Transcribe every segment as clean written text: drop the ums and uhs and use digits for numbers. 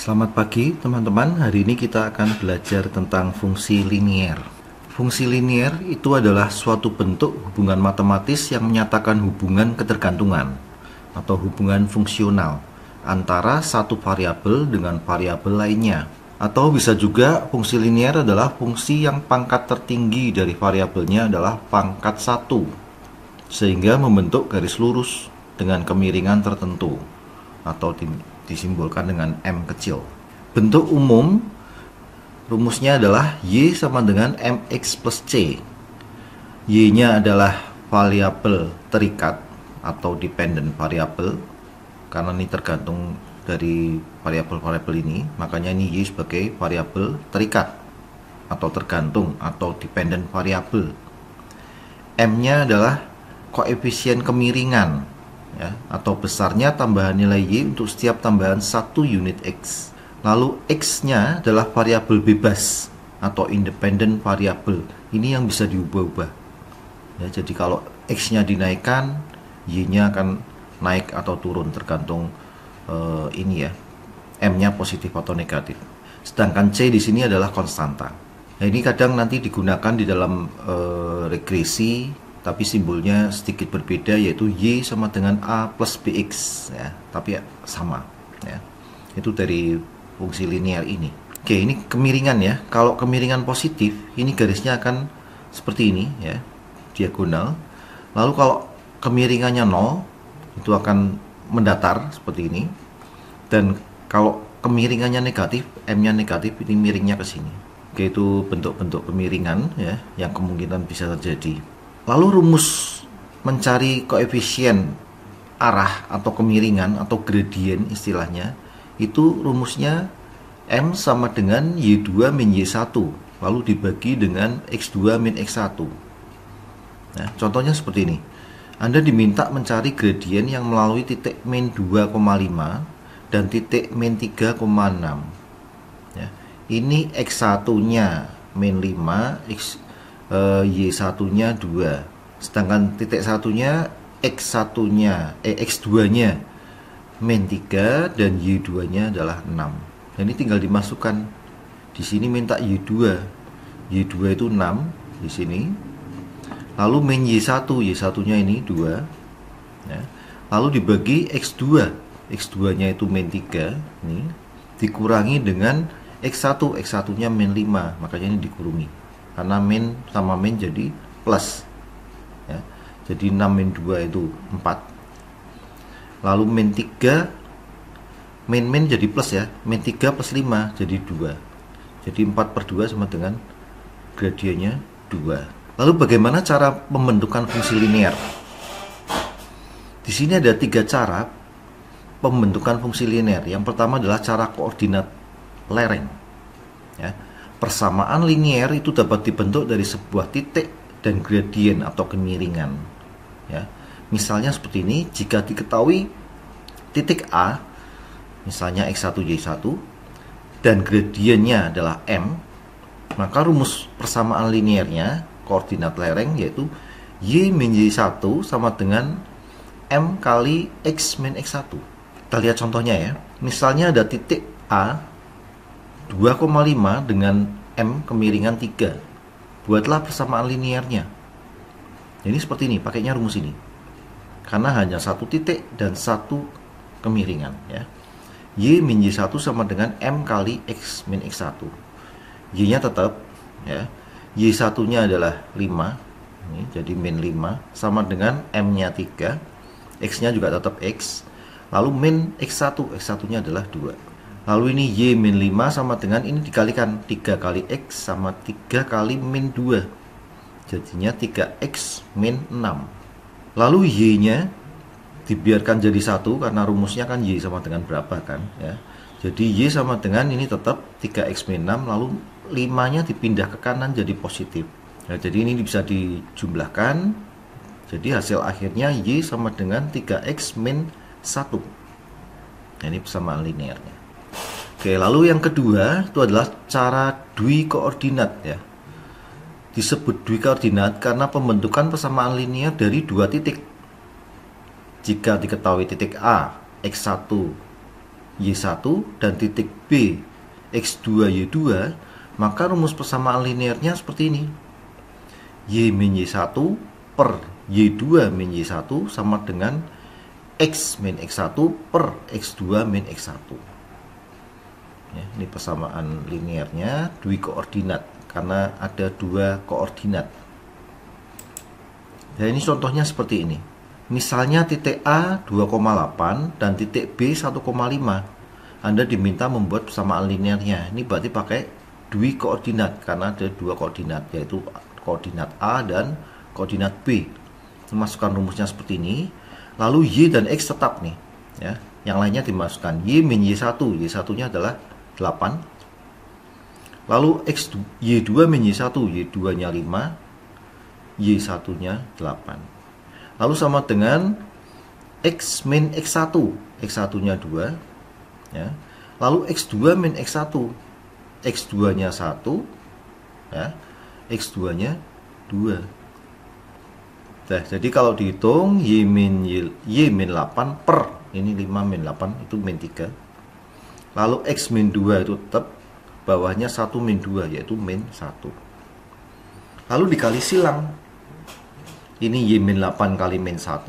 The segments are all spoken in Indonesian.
Selamat pagi teman-teman, hari ini kita akan belajar tentang fungsi linier. Fungsi linier itu adalah suatu bentuk hubungan matematis yang menyatakan hubungan ketergantungan atau hubungan fungsional antara satu variabel dengan variabel lainnya. Atau bisa juga fungsi linier adalah fungsi yang pangkat tertinggi dari variabelnya adalah pangkat 1, sehingga membentuk garis lurus dengan kemiringan tertentu atau disimbolkan dengan M kecil. Bentuk umum rumusnya adalah Y sama dengan MX plus C. Y-nya adalah variabel terikat atau dependent variable, karena ini tergantung dari variabel-variabel ini, makanya ini Y sebagai variabel terikat atau tergantung atau dependent variable. M-nya adalah koefisien kemiringan, ya, atau besarnya tambahan nilai Y untuk setiap tambahan 1 unit X. Lalu X-nya adalah variabel bebas atau independent variable. Ini yang bisa diubah-ubah. Ya, jadi kalau X-nya dinaikkan, Y-nya akan naik atau turun tergantung ini ya, M-nya positif atau negatif. Sedangkan C di sini adalah konstanta. Nah, ini kadang nanti digunakan di dalam regresi, tapi simbolnya sedikit berbeda, yaitu Y sama dengan A plus BX, ya, tapi ya, sama, ya. Itu dari fungsi linier ini. Oke, ini kemiringan ya. Kalau kemiringan positif, ini garisnya akan seperti ini ya, diagonal. Lalu kalau kemiringannya 0, itu akan mendatar seperti ini. Dan kalau kemiringannya negatif, M-nya negatif, ini miringnya ke sini. Oke, itu bentuk-bentuk kemiringan ya, yang kemungkinan bisa terjadi. Lalu rumus mencari koefisien arah atau kemiringan atau gradien istilahnya, itu rumusnya M sama dengan Y2 min Y1 lalu dibagi dengan X2 min X1. Nah, contohnya seperti ini. Anda diminta mencari gradien yang melalui titik min 2,5 dan titik min 3,6. Ya, ini X1-nya min 5, Y1-nya 2. Sedangkan titik satunya X1-nya X2-nya min 3 dan Y2-nya adalah 6. Dan ini tinggal dimasukkan. Di sini minta Y2. Y2 itu 6 di sini. Lalu min Y1, Y1-nya ini 2. Ya. Lalu dibagi X2. X2-nya itu min 3 ini dikurangi dengan X1. X1-nya min 5, makanya ini dikurungi. Karena min sama min jadi plus ya. Jadi 6 min 2 itu 4. Lalu min 3 min jadi plus ya, min 3 plus 5 jadi 2. Jadi 4 per 2 sama dengan gradiennya 2. Lalu bagaimana cara pembentukan fungsi linier? Di sini ada 3 cara pembentukan fungsi linier. Yang pertama adalah cara koordinat lereng ya. Persamaan linier itu dapat dibentuk dari sebuah titik dan gradien atau kemiringan ya. Misalnya seperti ini, jika diketahui titik A misalnya X1 Y1 dan gradiennya adalah M, maka rumus persamaan liniernya koordinat lereng yaitu Y min Y1 sama dengan M kali X min X1. Kita lihat contohnya ya. Misalnya ada titik A 2,5 dengan M kemiringan 3. Buatlah persamaan liniernya. Jadi seperti ini, pakainya rumus ini. Karena hanya satu titik dan satu kemiringan ya. Y min Y1 sama dengan M kali X min X1. Y-nya tetap ya. Y1-nya adalah 5. Ini jadi min 5 sama dengan M-nya 3. X-nya juga tetap X. Lalu min X1, X1-nya adalah 2. Lalu ini Y min 5 sama dengan ini dikalikan 3 kali X sama 3 kali min 2. Jadinya 3X min 6. Lalu Y-nya dibiarkan jadi 1 karena rumusnya kan Y sama dengan berapa kan ya. Jadi Y sama dengan ini tetap 3X min 6, lalu 5-nya dipindah ke kanan jadi positif. Nah, jadi ini bisa dijumlahkan. Jadi hasil akhirnya Y sama dengan 3X min 1. Nah, ini persamaan liniernya. Oke, lalu yang kedua itu adalah cara dwi koordinat ya. Disebut dwi koordinat karena pembentukan persamaan linier dari dua titik. Jika diketahui titik A X1 Y1 dan titik B X2 Y2, maka rumus persamaan linearnya seperti ini. Y min Y1 per Y2 min Y1 sama dengan X min X1 per X2 min X1. Ya, ini persamaan linearnya dui koordinat karena ada dua koordinat. Nah, ini contohnya seperti ini. Misalnya titik A 2,8 dan titik B 1,5. Anda diminta membuat persamaan linearnya. Ini berarti pakai dui koordinat karena ada dua koordinat, yaitu koordinat A dan koordinat B. Masukkan rumusnya seperti ini. Lalu Y dan X tetap nih, ya. Yang lainnya dimasukkan. Y min Y1, Y1-nya adalah 8. Lalu Y2 min Y1, Y2-nya 5, Y1-nya 8. Lalu sama dengan X min X1, X1-nya 2, ya. Lalu X2 min X1, X2-nya 1, ya. X2-nya 2. Nah, jadi kalau dihitung Y min 8 per ini 5 min 8 itu min 3. Lalu X min 2 itu tetap bawahnya 1 min 2 yaitu min 1. Lalu dikali silang. Ini Y min 8 kali min 1,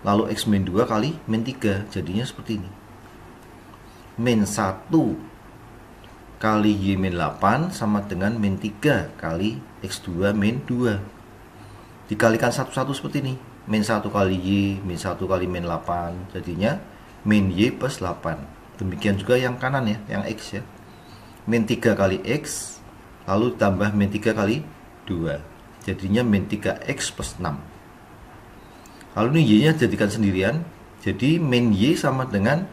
lalu X min 2 kali min 3, jadinya seperti ini. Min 1 kali Y min 8 sama dengan min 3 kali X2 min 2. Dikalikan satu-satu seperti ini. Min 1 kali Y, min 1 kali min 8, jadinya min Y plus 8. Demikian juga yang kanan ya, yang X ya. Min 3 kali X, lalu tambah min 3 kali 2. Jadinya min 3X plus 6. Lalu ini Y-nya jadikan sendirian. Jadi min Y sama dengan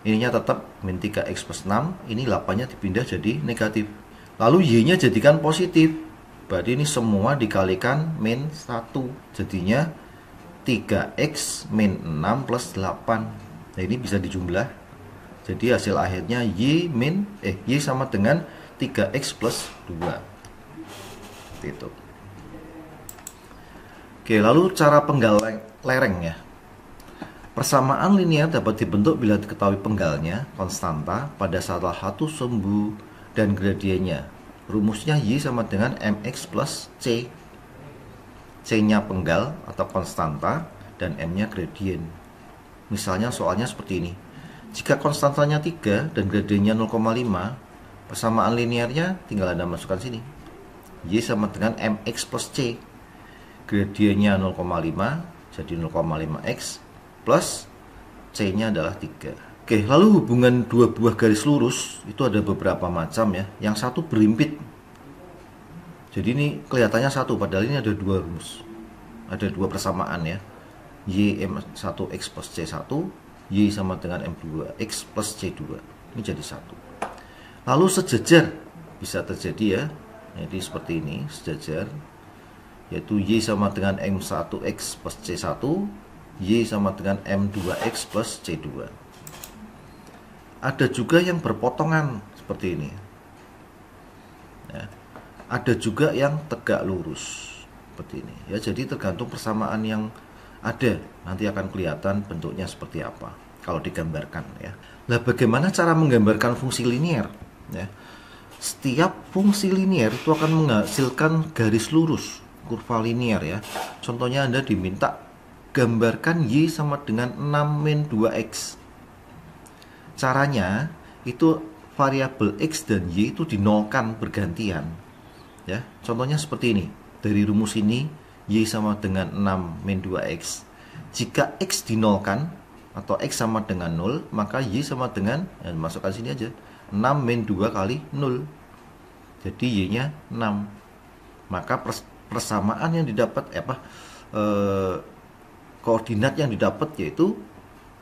ininya tetap min 3X plus 6. Ini 8-nya dipindah jadi negatif. Lalu Y-nya jadikan positif. Berarti ini semua dikalikan min 1. Jadinya 3X min 6 plus 8. Nah, ini bisa dijumlah. Jadi hasil akhirnya Y sama dengan 3X plus 2. Itu. Oke, lalu cara penggal lereng ya. Persamaan linear dapat dibentuk bila diketahui penggalnya, konstanta, pada salah satu sumbu dan gradiennya. Rumusnya Y sama dengan MX plus C. C-nya penggal atau konstanta dan M-nya gradien. Misalnya soalnya seperti ini. Jika konstantanya 3 dan gradiennya 0,5, persamaan linearnya tinggal Anda masukkan sini. Y sama dengan MX plus C. Gradiennya 0,5 jadi 0,5X plus C-nya adalah 3. Oke, lalu hubungan dua buah garis lurus itu ada beberapa macam ya. Yang satu berimpit. Jadi ini kelihatannya satu, padahal ini ada dua rumus. Ada dua persamaan ya. Y M1X plus C1, Y sama dengan M2X plus C2. Ini jadi satu. Lalu sejajar bisa terjadi ya. Jadi seperti ini, sejajar. Yaitu Y sama dengan M1X plus C1, Y sama dengan M2X plus C2. Ada juga yang berpotongan seperti ini ya. Ada juga yang tegak lurus seperti ini ya. Jadi tergantung persamaan yang ada, nanti akan kelihatan bentuknya seperti apa kalau digambarkan ya. Nah, bagaimana cara menggambarkan fungsi linear ya? Setiap fungsi linear itu akan menghasilkan garis lurus, kurva linear ya. Contohnya Anda diminta gambarkan Y sama dengan 6 min 2X. Caranya itu variabel X dan Y itu dinolkan bergantian ya. Contohnya seperti ini. Dari rumus ini Y sama dengan 6 min 2X. Jika X dinolkan atau X sama dengan 0, maka Y sama dengan, masukkan sini aja, 6 min 2 kali 0. Jadi Y-nya 6. Maka persamaan yang didapat koordinat yang didapat yaitu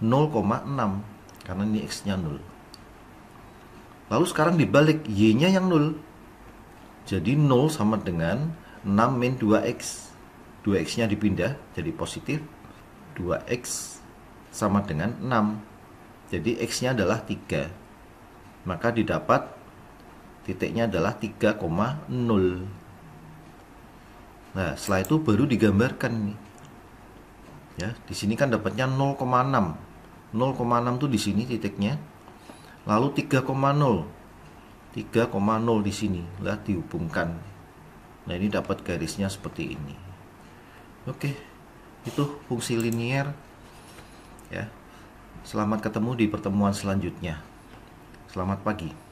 0,6. Karena ini X-nya 0. Lalu sekarang dibalik, Y-nya yang 0. Jadi 0 sama dengan 6 min 2X. 2X-nya dipindah jadi positif. 2X sama dengan 6. Jadi X-nya adalah 3. Maka didapat titiknya adalah 3,0. Nah, setelah itu baru digambarkan nih. Ya, di sini kan dapatnya 0,6. 0,6 tuh di sini titiknya. Lalu 3,0 di sini lah dihubungkan. Nah, ini dapat garisnya seperti ini. Oke, itu fungsi linier ya. Selamat ketemu di pertemuan selanjutnya. Selamat pagi.